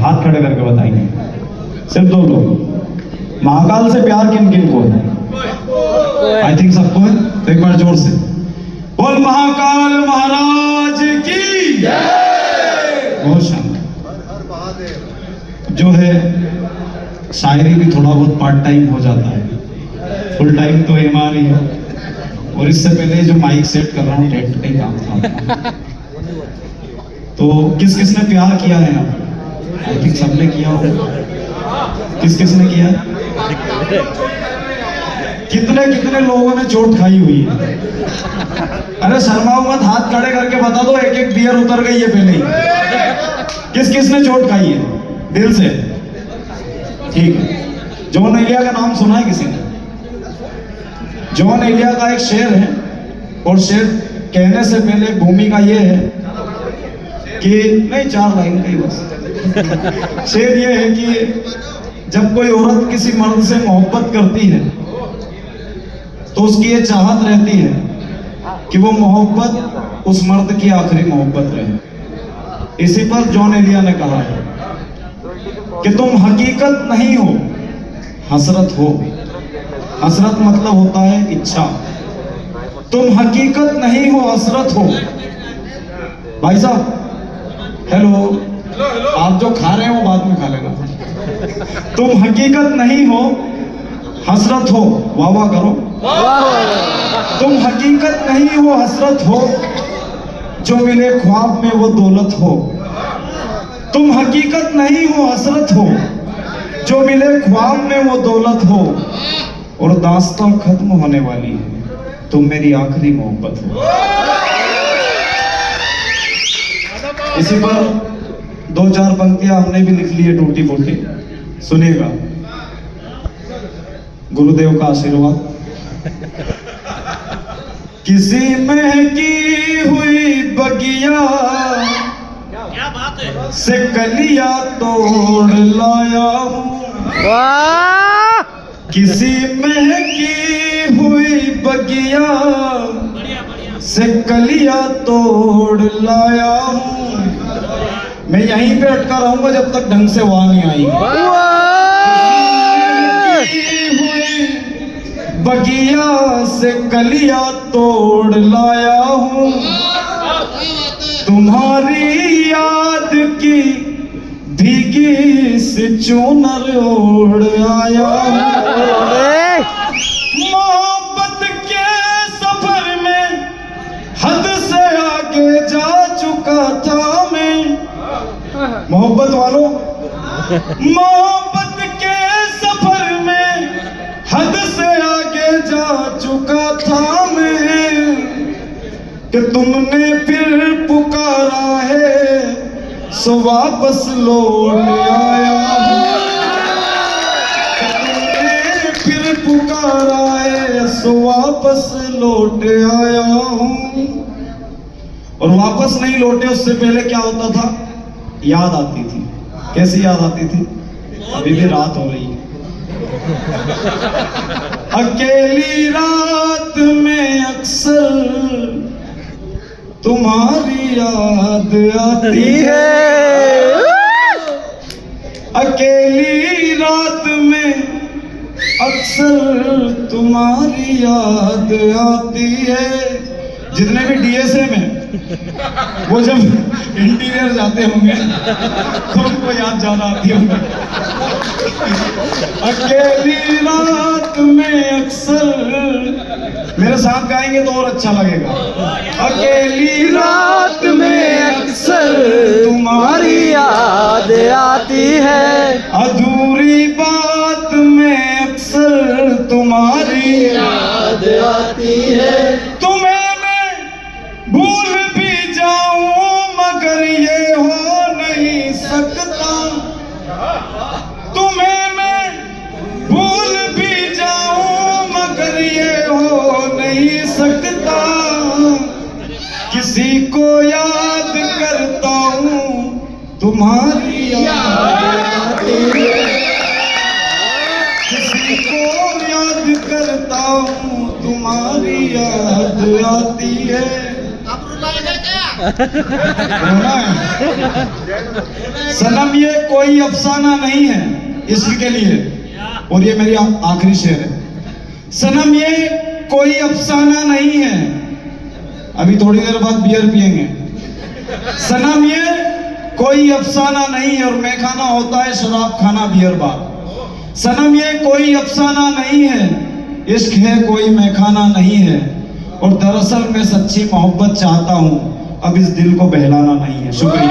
हाथ खड़े करके बताएंगे सिर्फ 2 लोग। महाकाल से प्यार किन किन को है? आई थिंक सबको है। तो एक बार जोर से बोल महाकाल महाराज की जय। बहुत शानदार। जो है शायरी भी थोड़ा बहुत पार्ट टाइम हो जाता है, फुल टाइम तो एमआर ही है। और इससे पहले जो माइक सेट कर रहा हूँ टेंट का ही काम था। तो किस किसने प्यार किया है? आई थिंक सबने किया होगा। किस किसने किया? कितने कितने लोगों ने चोट खाई हुई है? अरे शर्माओ मत, हाथ खड़े करके बता दो, एक एक बियर उतर गई है पहले ही। किस किसने चोट खाई है दिल से? ठीक है। जॉन एलिया का नाम सुना है किसी ने? जॉन एलिया का एक शेर है, और शेर कहने से पहले भूमिका ये है कि नहीं, 4 लाइन का ही बस। शेर ये है कि जब कोई औरत किसी मर्द से मोहब्बत करती है तो उसकी ये चाहत रहती है कि वो मोहब्बत उस मर्द की आखिरी मोहब्बत रहे। इसी पर जॉन एलिया ने कहा है कि तुम हकीकत नहीं हो, हसरत हो। हसरत मतलब होता है इच्छा। तुम हकीकत नहीं हो, हसरत हो। भाई साहब हेलो, आप जो खा रहे हैं वो बाद में खा लेना। तुम हकीकत नहीं हो, हसरत हो। वाह वाह करो। तुम हकीकत नहीं हो, हसरत हो। जो मिले ख्वाब में वो दौलत हो। तुम हकीकत नहीं हो, हसरत हो। जो मिले ख्वाब में वो दौलत हो। और दास्तां खत्म होने वाली है, तुम मेरी आखिरी मोहब्बत हो। इसी पर 2-4 पंक्तियां हमने भी लिख ली है टूटी फूटी, सुनिएगा। गुरुदेव का आशीर्वाद। किसी महकी हुई बगिया से कलिया तोड़ लाया हूँ। किसी महकी हुई बगिया से कलिया तोड़ लाया हूँ। मैं यहीं पे अटका रहूंगा जब तक ढंग से वहां नहीं आएगी। बगिया से कलिया तोड़ लाया हूँ। तुम्हारी याद की भीगी से चूनर ओढ़ आया हूँ। मोहब्बत के सफर में हद से आगे जा चुका था मैं। मोहब्बत वालों, मोहब्बत के सफर में हद से आगे जा चुका था मैं। कि तुमने फिर पुकारा है सो वापस लौट आया हूँ। तुमने फिर पुकारा है सो वापस लौट आया हूँ। और वापस नहीं लौटे उससे पहले क्या होता था? याद आती थी। कैसी याद आती थी? अभी भी रात हो रही है। अकेली रात में अक्सर तुम्हारी याद आती है। अकेली रात में अक्सर तुम्हारी याद आती है। जितने भी डीएसए में वो जब इंटीरियर जाते होंगे तो उनको याद ज्यादा आती होंगी। अकेली रात में अक्सर, मेरे साथ गाएंगे तो और अच्छा लगेगा। अकेली रात में अक्सर तुम्हारी याद आती है। अधूरी बात में अक्सर तुम्हारी याद आती है। तुम्हें भूल भी जाऊं मगर ये हो नहीं सकता। तुम्हें मैं भूल भी जाऊं मगर ये हो नहीं सकता। किसी को याद करता हूं तुम्हारी याद आती है। किसी को याद करता हूं तुम्हारी याद आती है। आप रुलाएगा क्या? रोना है। सनम ये कोई अफसाना नहीं है, इश्क के लिए। और ये मेरी आखिरी शेर है। सनम ये कोई अफसाना नहीं है, अभी थोड़ी देर बाद बियर पिएंगे। सनम ये कोई अफसाना नहीं है, और मैं खाना होता है शराब खाना बियर बार। सनम ये कोई अफसाना नहीं है, इश्क है कोई मैखाना नहीं है। और दरअसल मैं सच्ची मोहब्बत चाहता हूं, अब इस दिल को बहलाना नहीं है। शुक्रिया।